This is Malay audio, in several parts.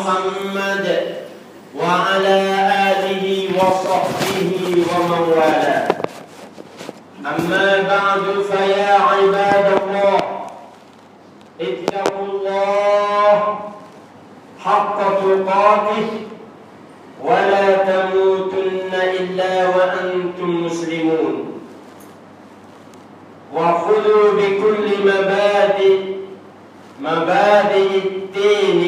محمد وعلى آله وصحبه ومن والاه. أما بعد فيا عباد الله اتقوا الله حق تقاته ولا تموتن إلا وأنتم مسلمون وخذوا بكل مبادئ الدين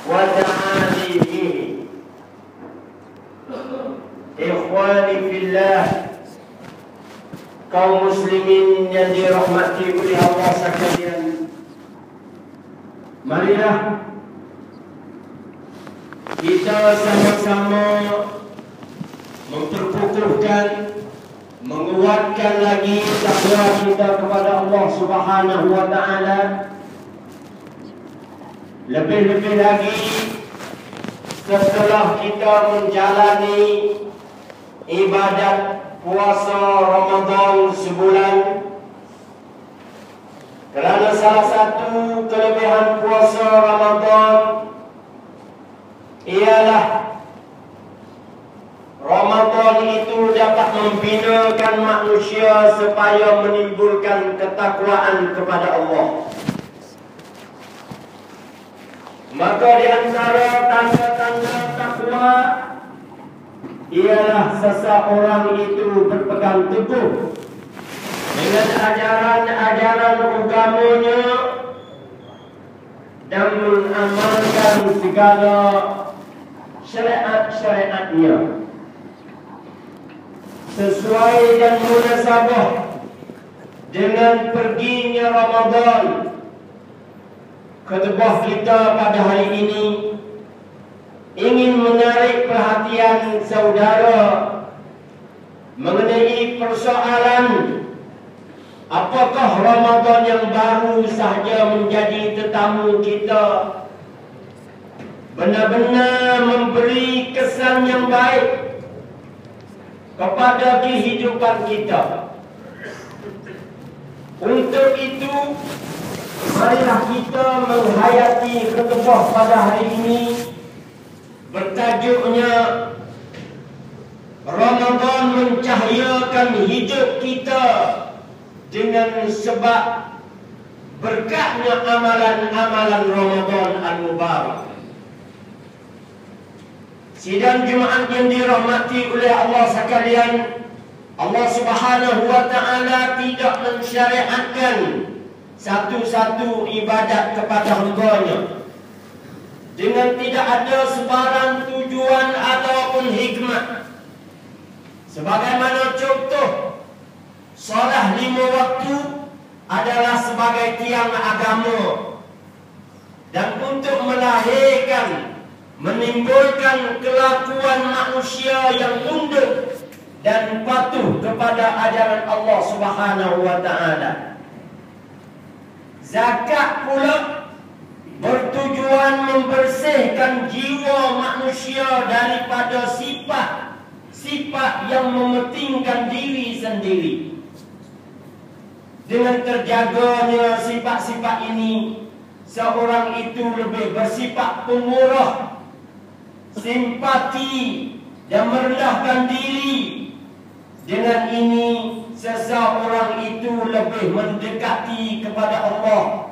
وتعاليمه. Ikhwani fillah, kaum muslimin yang dirahmati oleh Allah sekalian, marilah kita sama-sama memperkukuhkan, menguatkan lagi takwa kita kepada Allah Subhanahu wa taala. Lebih-lebih lagi setelah kita menjalani ibadat puasa Ramadan sebulan, kerana salah satu kelebihan puasa Ramadan ialah Ramadan itu dapat membinakan manusia supaya menimbulkan ketakwaan kepada Allah. Maka di antara tanda-tanda takwa ialah seseorang itu berpegang teguh dengan ajaran-ajaran agamanya dan mengamalkan segala syariat-syariatnya sesuai dan munasabah dengan perginya Ramadan. Khutbah kita pada hari ini ingin menarik perhatian saudara mengenai persoalan apakah Ramadan yang baru sahaja menjadi tetamu kita benar-benar memberi kesan yang baik kepada kehidupan kita. Untuk itu, marilah kita menghayati khutbah pada hari ini bertajuknya Ramadan mencahayakan hidup kita dengan sebab berkatnya amalan-amalan Ramadan al-Mubarak. Sidang Jumaat yang dirahmati oleh Allah sekalian, Allah Subhanahu wa taala tidak mensyariatkan satu-satu ibadat kepada hamba-Nya dengan tidak ada sebarang tujuan ataupun hikmah. Sebagaimana contoh, solat 5 waktu adalah sebagai tiang agama, dan untuk melahirkan, menimbulkan kelakuan manusia yang tunduk dan patuh kepada ajaran Allah Subhanahu wa taala. Zakat pula bertujuan membersihkan jiwa manusia daripada sifat yang mementingkan diri sendiri. Dengan terjaganya sifat-sifat ini, seorang itu lebih bersifat pemurah, simpati dan merendahkan diri. Dengan ini seseorang itu lebih mendekati kepada Allah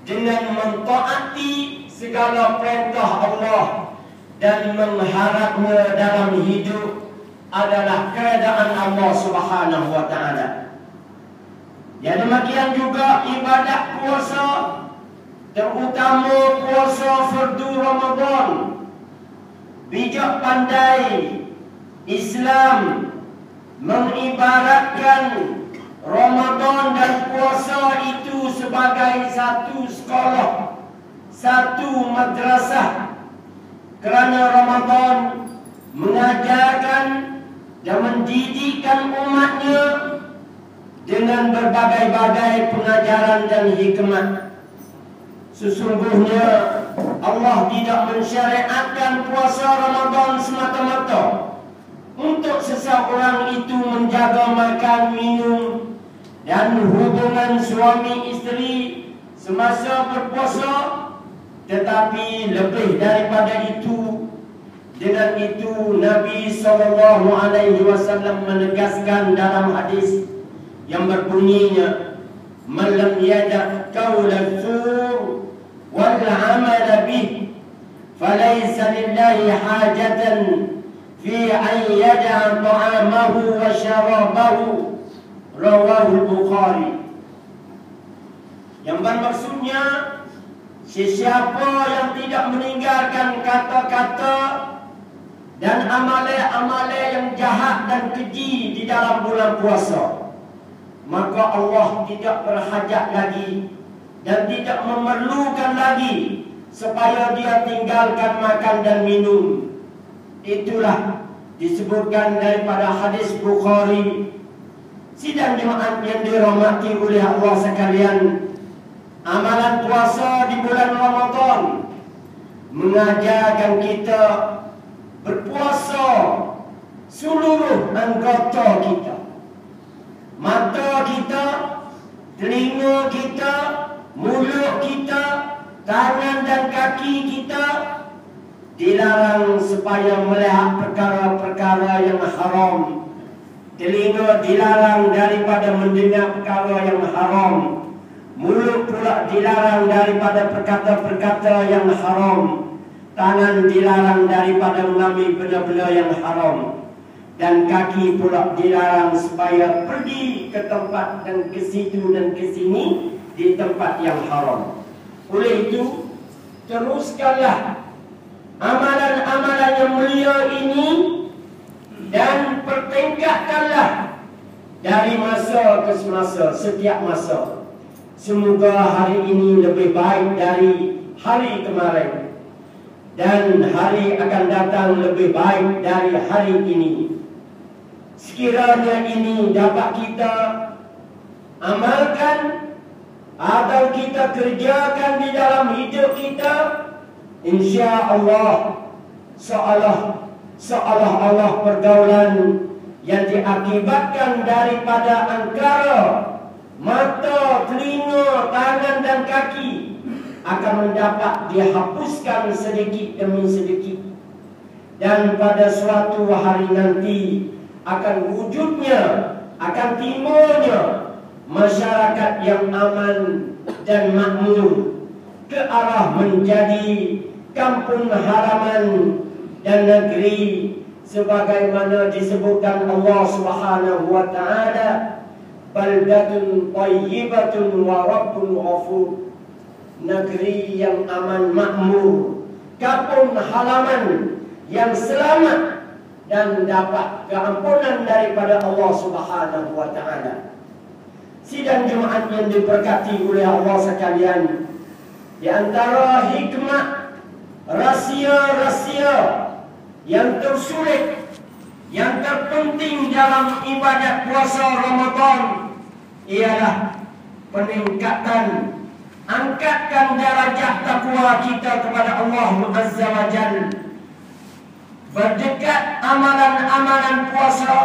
dengan mentaati segala perintah Allah dan mengharapnya dalam hidup adalah keredaan Allah Subhanahu wa taala. Ya, demikian juga ibadat puasa, terutama puasa fardu Ramadan. Bijak pandai Islam mengibaratkan Ramadan dan puasa itu sebagai satu sekolah, satu madrasah, kerana Ramadan mengajarkan dan mendidikkan umatnya dengan berbagai-bagai pengajaran dan hikmah. Sesungguhnya Allah tidak mensyariatkan puasa Ramadan semata-mata untuk seseorang itu menjaga makan, minum dan hubungan suami isteri semasa berpuasa, Tetapi lebih daripada itu, dengan itu Nabi SAW menegaskan dalam hadis yang berbunyinya, "Man lam yada' qawla zur wal 'amala bih, falaysa lillahi hajatan fi an yada'a ta'amahu wa syarabahu." Rawahu Bukhari. Yang bermaksudnya, sesiapa yang tidak meninggalkan kata-kata dan amalan-amalan yang jahat dan keji di dalam bulan puasa, maka Allah tidak berhajat lagi dan tidak memerlukan lagi supaya dia tinggalkan makan dan minum. Itulah disebutkan daripada hadis Bukhari. Sidang jemaat yang dirahmati oleh Allah sekalian, amalan puasa di bulan Ramadan mengajarkan kita berpuasa seluruh anggota kita. Mata kita, telinga kita, mulut kita, tangan dan kaki kita dilarang supaya melihat perkara-perkara yang haram. Telinga dilarang daripada mendengar perkara yang haram. Mulut pula dilarang daripada perkata-perkata yang haram. Tangan dilarang daripada mengambil benda-benda yang haram. Dan kaki pula dilarang supaya pergi ke tempat dan ke situ dan ke sini di tempat yang haram. Oleh itu, teruskanlah amalan-amalan yang mulia ini dan pertingkatkanlah dari masa ke semasa, setiap masa. Semoga hari ini lebih baik dari hari kemarin, dan hari akan datang lebih baik dari hari ini. Sekiranya ini dapat kita amalkan atau kita kerjakan di dalam hidup kita, insya-Allah seolah-olah pergaulan yang diakibatkan daripada angkara mata, telinga, tangan dan kaki akan mendapat dihapuskan sedikit demi sedikit. Dan pada suatu hari nanti akan wujudnya, akan timbulnya masyarakat yang aman dan makmur ke arah menjadi kampung halaman dan negeri sebagaimana disebutkan Allah Subhanahu wa taala, baldatun thayyibatun wa rabbun ghafur. Negeri yang aman makmur, kampung halaman yang selamat dan dapat keampunan daripada Allah Subhanahu wa taala. Sidang jemaat yang diberkati oleh Allah sekalian, di antara hikmah rahsia-rahsia yang tersulit, yang terpenting dalam ibadat puasa Ramadan ialah peningkatan, angkatkan darajat takwa kita kepada Allah Azza wa Jalla. Berdekat amalan-amalan puasa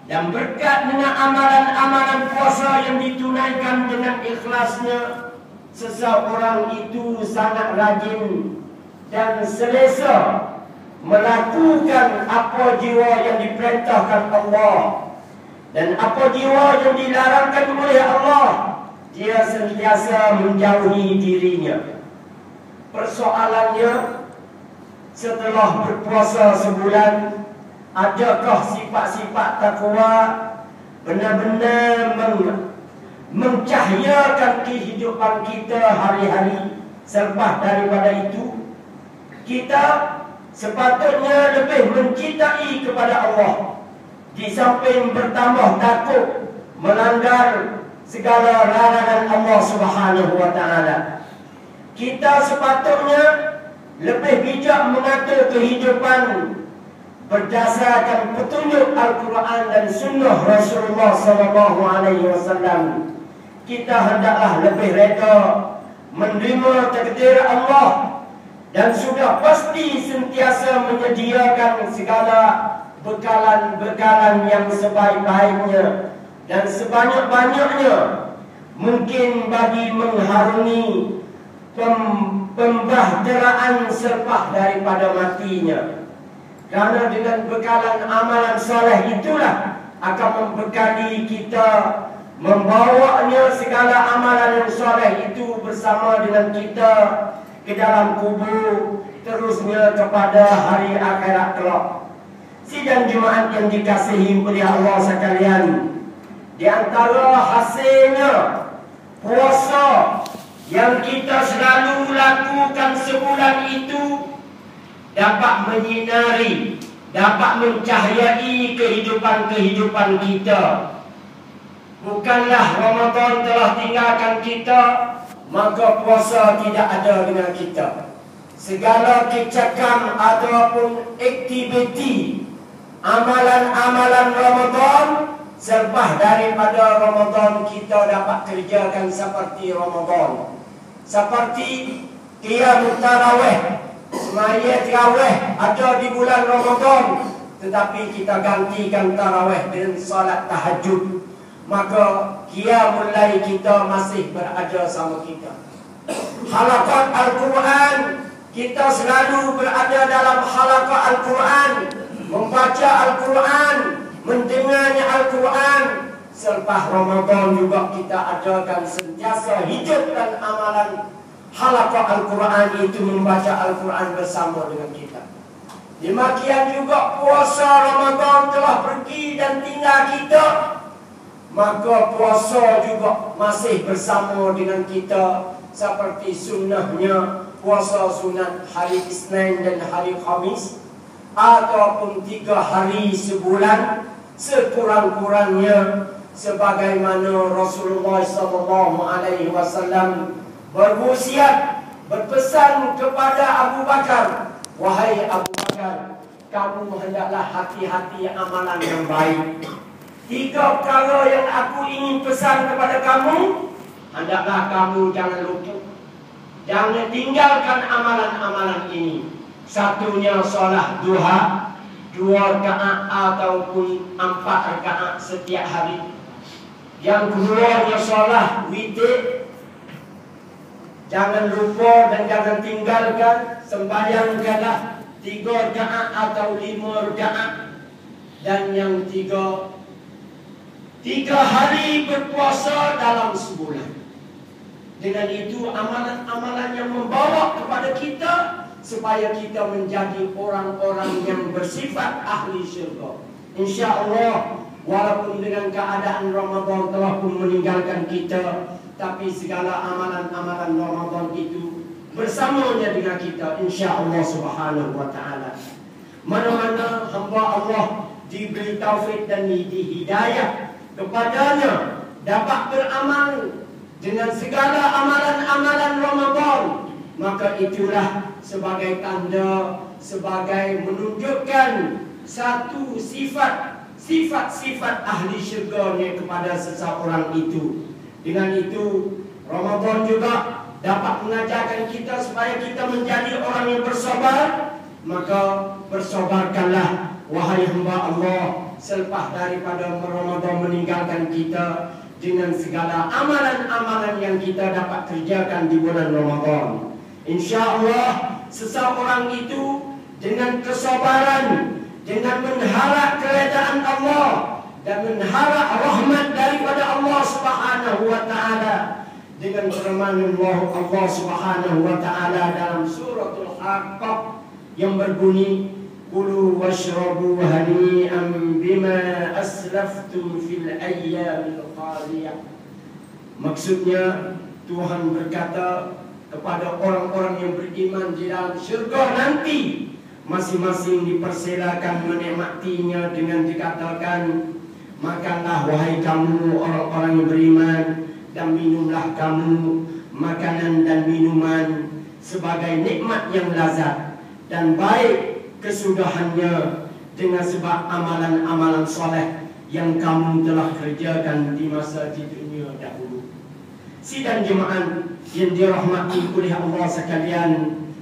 dan berkat dengan amalan-amalan puasa yang ditunaikan dengan ikhlasnya, seseorang itu sangat rajin dan selesa melakukan apa jiwa yang diperintahkan Allah dan apa jiwa yang dilarangkan oleh Allah. Dia sentiasa menjauhi dirinya. Persoalannya, setelah berpuasa sebulan, adakah sifat-sifat takwa benar-benar mencahayakan kehidupan kita hari-hari? Selepas daripada itu, kita sepatutnya lebih mencintai kepada Allah, di samping bertambah takut melanggar segala larangan Allah Subhanahu wa taala. Kita sepatutnya lebih bijak mengatur kehidupan berdasarkan petunjuk Al-Quran dan Sunnah Rasulullah SAW. Kita hendaklah lebih reda menerima takdir Allah dan sudah pasti sentiasa menyediakan segala bekalan-bekalan yang sebaik-baiknya dan sebanyak-banyaknya mungkin bagi mengharungi pembahteraan selepas daripada matinya. Kerana dengan bekalan amalan soleh itulah akan membekali kita, membawanya segala amalan yang soleh itu bersama dengan kita ke dalam kubur, terusnya kepada hari akhirat kelak. Sidang Jumaat yang dikasihi oleh Allah sekalian, di antara hasilnya puasa yang kita selalu lakukan sebulan itu dapat menyinari, dapat mencahayai kehidupan-kehidupan kita. Bukanlah Ramadan telah tinggalkan kita, maka puasa tidak ada dengan kita. Segala kecakam ataupun aktiviti amalan-amalan Ramadan, selepas daripada Ramadan kita dapat kerjakan seperti Ramadan. Seperti qiyamut tarawih, semaya tarawih ada di bulan Ramadan, tetapi kita gantikan tarawih dengan salat tahajud, maka qiyamul lail kita masih berada sama kita. Halaqat Al-Quran, kita selalu berada dalam halaqah Al-Quran, membaca Al-Quran, mendengarnya Al-Quran. Selepas Ramadan juga kita adakan sentiasa hidupkan amalan halaqah Al-Quran itu, membaca Al-Quran bersama dengan kita. Demikian juga puasa Ramadan telah pergi dan tinggal kita, maka puasa juga masih bersama dengan kita. Seperti sunnahnya puasa sunat hari Isnin dan hari Khamis, ataupun 3 hari sebulan sekurang-kurangnya, sebagaimana Rasulullah SAW berwasiat, berpesan kepada Abu Bakar, wahai Abu Bakar, kamu hendaklah hati-hati amalan yang baik. 3 perkara yang aku ingin pesan kepada kamu, hendaklah kamu jangan lupa, jangan tinggalkan amalan-amalan ini. Satunya solat duha, 2 rakaat ataupun 4 rakaat setiap hari. Yang keduanya solat witir, jangan lupa dan jangan tinggalkan. Sembahyangkanlah 3 rakaat atau 5 rakaat. Dan yang 3 hari berpuasa dalam sebulan. Dengan itu amalan-amalan yang membawa kepada kita supaya kita menjadi orang-orang yang bersifat ahli syurga. InsyaAllah, walaupun dengan keadaan Ramadan telah pun meninggalkan kita, tapi segala amalan-amalan Ramadan itu bersamanya dengan kita, insyaAllah subhanahu wa ta'ala. Mana-mana hamba Allah diberi taufik dan hidayah kepadanya, dapat beramal dengan segala amalan-amalan Ramadan, maka itulah sebagai tanda, sebagai menunjukkan satu sifat-sifat ahli syurga kepada seseorang itu. Dengan itu Ramadan juga dapat mengajarkan kita supaya kita menjadi orang yang bersabar. Maka bersabarkanlah wahai hamba Allah selepas daripada Ramadan meninggalkan kita, dengan segala amalan-amalan yang kita dapat kerjakan di bulan Ramadan. InsyaAllah seseorang itu dengan kesabaran, dengan mengharap keredaan Allah dan mengharap rahmat daripada Allah Subhanahu wa ta'ala, dengan firman Allah Subhanahu wa ta'ala dalam suratul Haqqah yang berbunyi, Kulu washrabu hani'an bima aslaftum fil ayyamil qadiyah. Maksudnya Tuhan berkata kepada orang-orang yang beriman di dalam syurga nanti, masing-masing dipersilakan menikmatinya dengan dikatakan, makanlah wahai kamu orang-orang yang beriman, dan minumlah kamu makanan dan minuman sebagai nikmat yang lazat dan baik kesudahannya, dengan sebab amalan-amalan soleh yang kamu telah kerjakan di masa di dunia dahulu. Sidang jemaah yang dirahmati oleh Allah sekalian,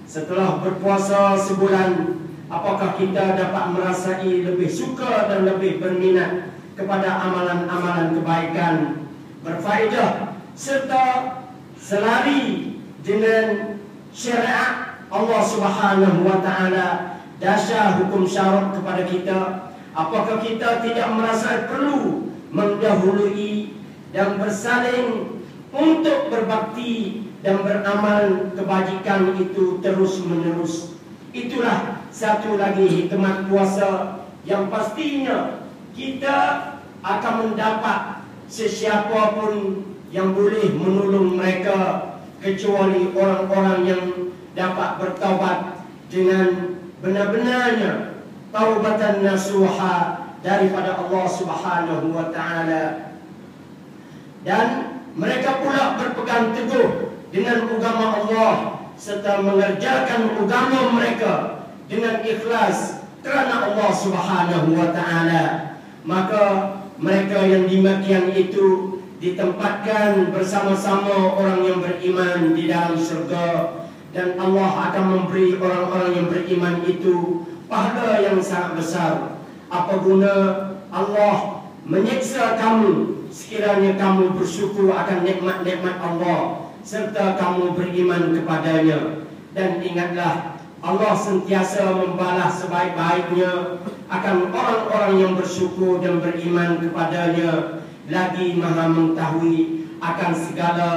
setelah berpuasa sebulan, apakah kita dapat merasai lebih suka dan lebih berminat kepada amalan-amalan kebaikan berfaedah, serta selari dengan syariat Allah Subhanahu wa taala, dasar hukum syarak kepada kita, apakah kita tidak merasa perlu mendahului dan bersaling untuk berbakti dan beramal kebajikan itu terus menerus? Itulah satu lagi hikmat puasa yang pastinya kita akan mendapat sesiapa pun yang boleh menolong mereka, kecuali orang-orang yang dapat bertaubat dengan benar-benarnya taubatan nasuha daripada Allah Subhanahu wa taala. Dan mereka pula berpegang teguh dengan agama Allah serta mengerjakan agama mereka dengan ikhlas kerana Allah Subhanahu wa taala. Maka mereka yang demikian itu ditempatkan bersama-sama orang yang beriman di dalam syurga, dan Allah akan memberi orang-orang yang beriman itu pahala yang sangat besar. Apa guna Allah menyiksa kamu sekiranya kamu bersyukur akan nikmat-nikmat Allah serta kamu beriman kepadanya. Dan ingatlah, Allah sentiasa membalas sebaik-baiknya akan orang-orang yang bersyukur dan beriman kepadanya, lagi maha mengetahui akan segala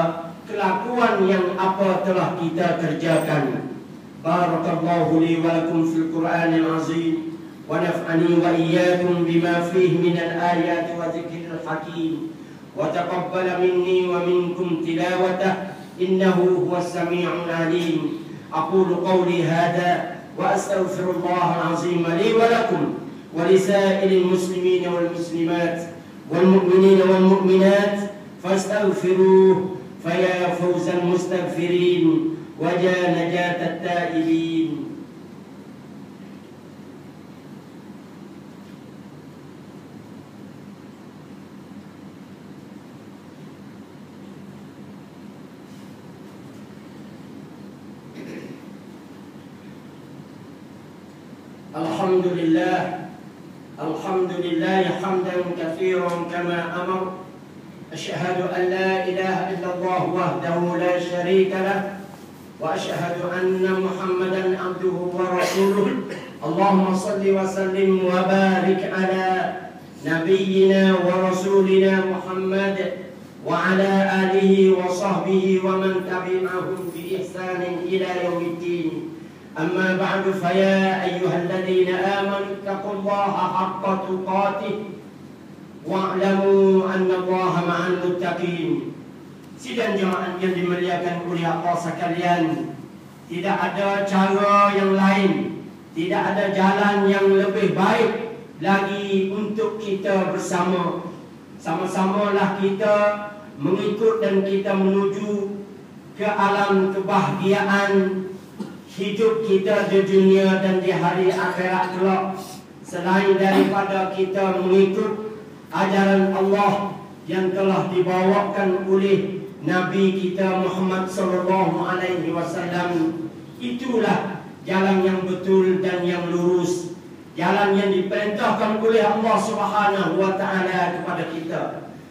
kelakuan yang apa telah kita kerjakan. Barakallahu li wa lakum fil Qur'anil azim wa naf'ani wa iyyakum bima fihi minal ayati wa dzikril hakim wa taqabbal minni wa minkum tilawatah innahu huwas sami'ul alim. Aqulu qawli hadha wa astaghfirullahal azim li wa lakum wa lisa'ilil muslimina wal muslimat والمؤمنين والمؤمنات فاستغفروه فيا فوز المستغفرين وجا نجاة التائبين. Alhamdulillah, alhamdulillah hamdan katsiran kama amar. Asyhadu an la ilaha illallah wahdahu la syarika lah wa asyhadu anna Muhammadan abduhu wa rasuluh. Allahumma salli wa sallim wa barik ala nabiyyina wa rasulina Muhammad wa ala alihi wa sahbihi wa man tabi'ahum bi ihsanin ila yaumiddin. أما بعد فيا أيها الذين آمنوا اتقوا الله حق تقاته واعلموا أن الله مع المتقين. Sidang jemaah yang dimuliakan oleh Allah sekalian, tidak ada cara yang lain, tidak ada jalan yang lebih baik lagi untuk kita bersama. Sama-samalah kita mengikut dan kita menuju ke alam kebahagiaan hidup kita di dunia dan di hari akhirat kelak, selain daripada kita mengikut ajaran Allah yang telah dibawakan oleh Nabi kita Muhammad sallallahu alaihi wasallam. Itulah jalan yang betul dan yang lurus, jalan yang diperintahkan oleh Allah Subhanahu wa taala kepada kita,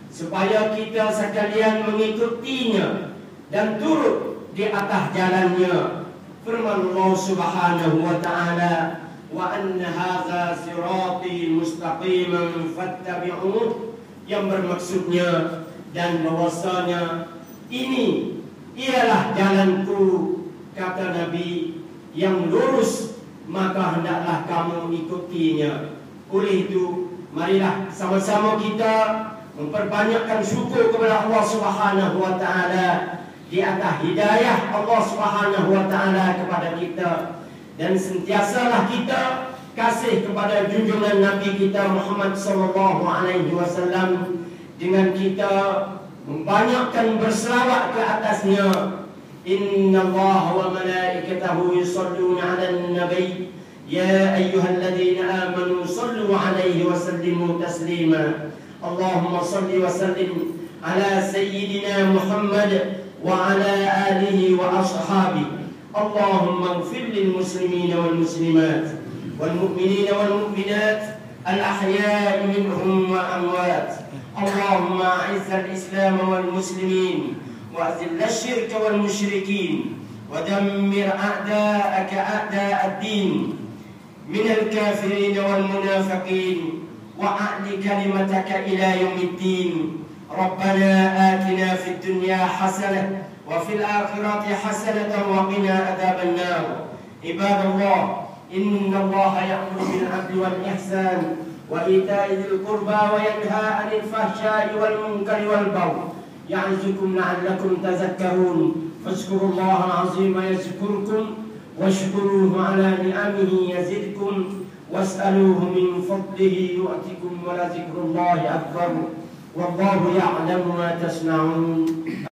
supaya kita sekalian mengikutinya dan turut di atas jalannya. Firman Allah Subhanahu wa taala, wa anna hadza sirati mustaqiman fattabi'uh, yang bermaksudnya dan bahwasanya ini ialah jalanku, kata Nabi, yang lurus, maka hendaklah kamu ikutinya. Oleh itu, marilah sama-sama kita memperbanyakkan syukur kepada Allah Subhanahu wa taala di atas hidayah Allah Subhanahu wa taala kepada kita, dan sentiasalah kita kasih kepada junjungan Nabi kita Muhammad sallallahu alaihi wasallam dengan kita membanyakkan berselawat ke atasnya. Innallaha wa malaikatahu yusholluna 'alan nabiy ya ayyuhalladzina amanu shallu 'alaihi wa sallimu taslima. Allahumma shalli wa sallim ala sayyidina Muhammad وعلى آله وأصحابه. اللهم اغفر للمسلمين والمسلمات والمؤمنين والمؤمنات الأحياء منهم وأموات. اللهم أعز الإسلام والمسلمين وأذل الشرك والمشركين ودمر أعداءك أعداء الدين من الكافرين والمنافقين وأعل كلمتك إلى يوم الدين. ربنا آتنا في الدنيا حسنة وفي الآخرة حسنة وقنا عذاب النار. عباد الله، إن الله يأمر بالعدل والإحسان وإيتاء ذي القربى وينهى عن الفحشاء والمنكر والبغي يعظكم لعلكم تذكرون. فاذكروا الله العظيم يذكركم واشكروه على نعمه يزدكم واسألوه من فضله يؤتكم ولذكر الله أكبر والله يعلم ما تصنعون.